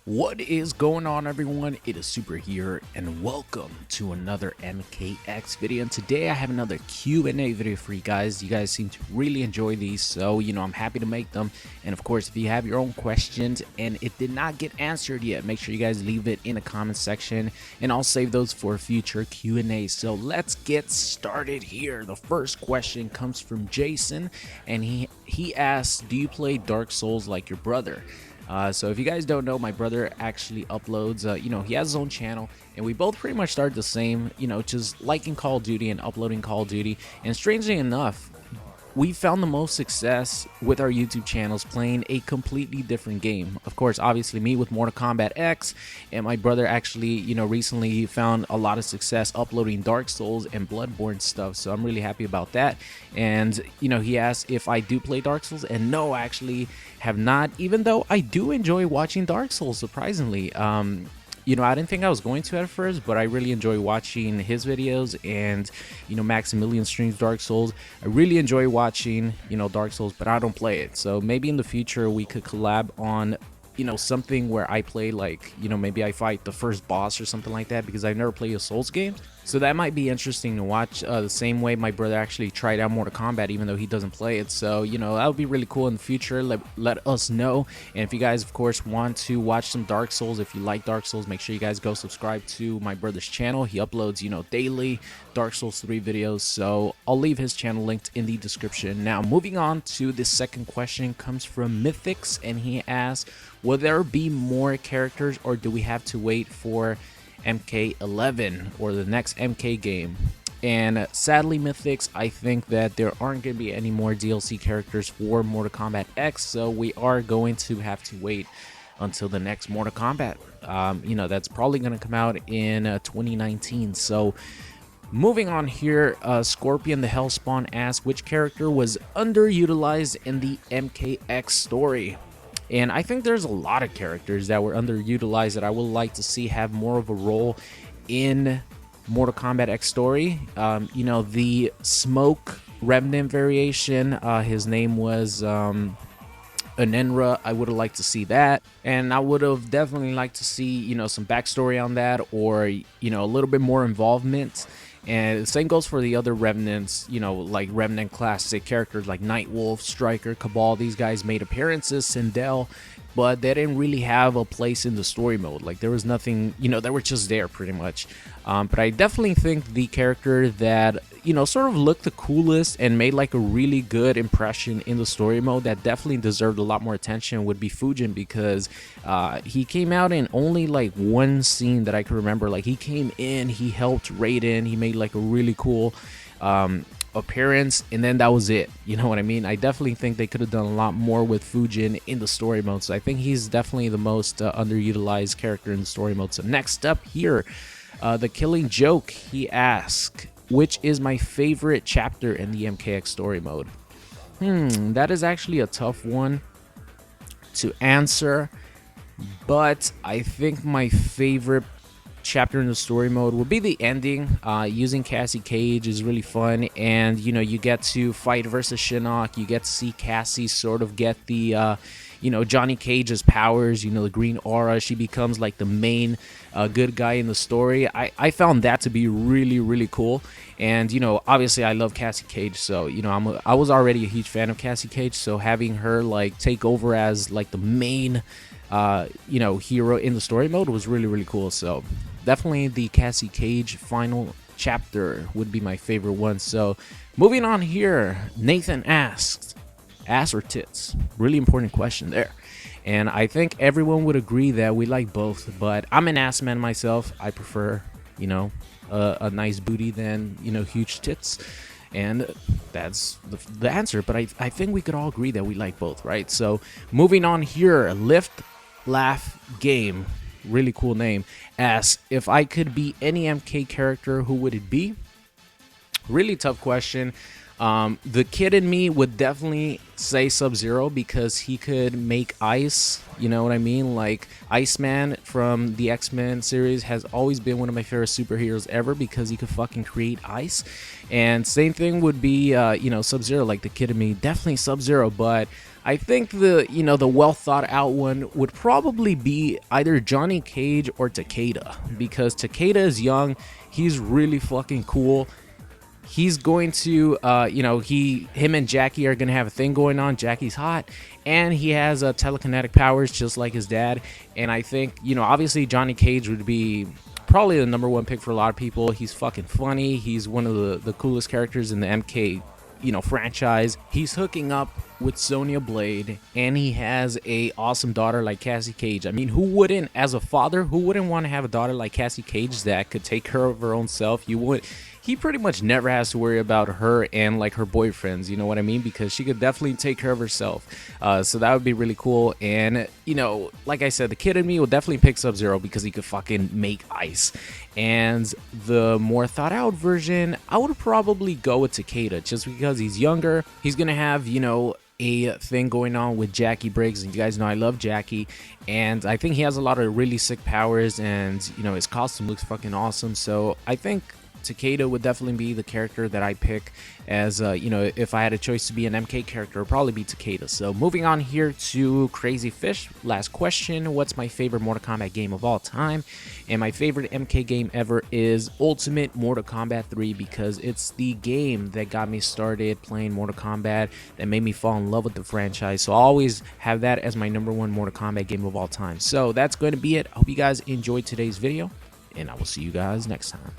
What is going on, everyone? It is Super here, and welcome to another MKX video. And today I have another Q&A video for you guys. You guys seem to really enjoy these, so I'm happy to make them. And of course, if you have your own questions and it did not get answered yet, make sure you guys leave it in the comment section, and I'll save those for future Q&A. So let's get started here. The first question comes from Jason, and he asks, "Do you play Dark Souls like your brother?" So if you guys don't know, my brother actually uploads, he has his own channel, and we both pretty much started the same, just liking Call of Duty and uploading Call of Duty. And strangely enough, we found the most success with our YouTube channels playing a completely different game. Of course, obviously me with Mortal Kombat X, and my brother actually, recently found a lot of success uploading Dark Souls and Bloodborne stuff. So I'm really happy about that. And, he asked if I do play Dark Souls, and no, I actually have not, even though I do enjoy watching Dark Souls, surprisingly. I didn't think I was going to at first, but I really enjoy watching his videos, and Maximilian streams Dark Souls. I really enjoy watching Dark Souls, but I don't play it. So maybe in the future we could collab on something where I play, like, maybe I fight the first boss or something like that, because I've never played a Souls game. So that might be interesting to watch, the same way my brother actually tried out Mortal Kombat, even though he doesn't play it. So, that would be really cool in the future. Let us know. And if you guys, of course, want to watch some Dark Souls, if you like Dark Souls, make sure you guys go subscribe to my brother's channel. He uploads, daily Dark Souls 3 videos. So I'll leave his channel linked in the description. Now, moving on to the second question, comes from Mythix, and he asks, will there be more characters, or do we have to wait for MK11 or the next MK game? And sadly, Mythix, I think that there aren't going to be any more DLC characters for Mortal Kombat X, so we are going to have to wait until the next Mortal Kombat. That's probably going to come out in 2019. So moving on here, Scorpion the Hellspawn asks, which character was underutilized in the MKX story? And I think there's a lot of characters that were underutilized that I would like to see have more of a role in Mortal Kombat X story. The Smoke Remnant variation, his name was Anenra. I would have liked to see that, and I would have definitely liked to see some backstory on that, or a little bit more involvement. And the same goes for the other Remnants, like Remnant classic characters like Nightwolf, Striker, Cabal. These guys made appearances, Sindel, but they didn't really have a place in the story mode. Like, there was nothing, they were just there pretty much. But I definitely think the character that, sort of looked the coolest and made like a really good impression in the story mode that definitely deserved a lot more attention would be Fujin, because he came out in only like one scene that I can remember. Like, he came in, he helped Raiden, he made like a really cool appearance, and then that was it. You know what I mean? I definitely think they could have done a lot more with Fujin in the story mode. So I think he's definitely the most underutilized character in the story mode. So next up here, the Killing Joke, he asks, which is my favorite chapter in the MKX story mode? That is actually a tough one to answer, but I think my favorite chapter in the story mode would be the ending. Using Cassie Cage is really fun, and you get to fight versus Shinnok. You get to see Cassie sort of get the Johnny Cage's powers, the green aura. She becomes like the main good guy in the story. I found that to be really, really cool. And obviously I love Cassie Cage, so I was already a huge fan of Cassie Cage, so having her like take over as like the main hero in the story mode was really, really cool. So definitely the Cassie Cage final chapter would be my favorite one. So moving on here, Nathan asks, ass or tits? Really important question there. And I think everyone would agree that we like both, but I'm an ass man myself. I prefer, a nice booty than, huge tits. And that's the answer. But I think we could all agree that we like both, right? So moving on here, Lift Laugh Game, really cool name, asks, if I could be any MK character, who would it be? Really tough question. The kid in me would definitely say Sub-Zero, because he could make ice, you know what I mean? Like, Iceman from the X-Men series has always been one of my favorite superheroes ever, because he could fucking create ice. And same thing would be, Sub-Zero, like the kid in me, definitely Sub-Zero, but I think the well thought out one would probably be either Johnny Cage or Takeda, because Takeda is young, he's really fucking cool. He's going to him and Jackie are gonna have a thing going on. Jackie's hot, and he has telekinetic powers just like his dad. And I think, obviously Johnny Cage would be probably the number one pick for a lot of people. He's fucking funny. He's one of the coolest characters in the MK franchise. He's hooking up with Sonya Blade, and he has a awesome daughter like Cassie Cage. I mean, who wouldn't, as a father, who wouldn't want to have a daughter like Cassie Cage that could take care of her own self? He pretty much never has to worry about her and like her boyfriends, you know what I mean? Because she could definitely take care of herself. So that would be really cool. And like I said, the kid in me will definitely pick Sub-Zero because he could fucking make ice. And the more thought out version, I would probably go with Takeda, just because he's younger. He's gonna have a thing going on with Jackie Briggs, and you guys know I love Jackie, and I think he has a lot of really sick powers, and his costume looks fucking awesome. So I think Takeda would definitely be the character that I pick as, if I had a choice to be an MK character, it would probably be Takeda. So moving on here to Crazy Fish. Last question, what's my favorite Mortal Kombat game of all time? And my favorite MK game ever is Ultimate Mortal Kombat 3, because it's the game that got me started playing Mortal Kombat, that made me fall in love with the franchise. So I'll always have that as my number one Mortal Kombat game of all time. So that's going to be it. I hope you guys enjoyed today's video, and I will see you guys next time.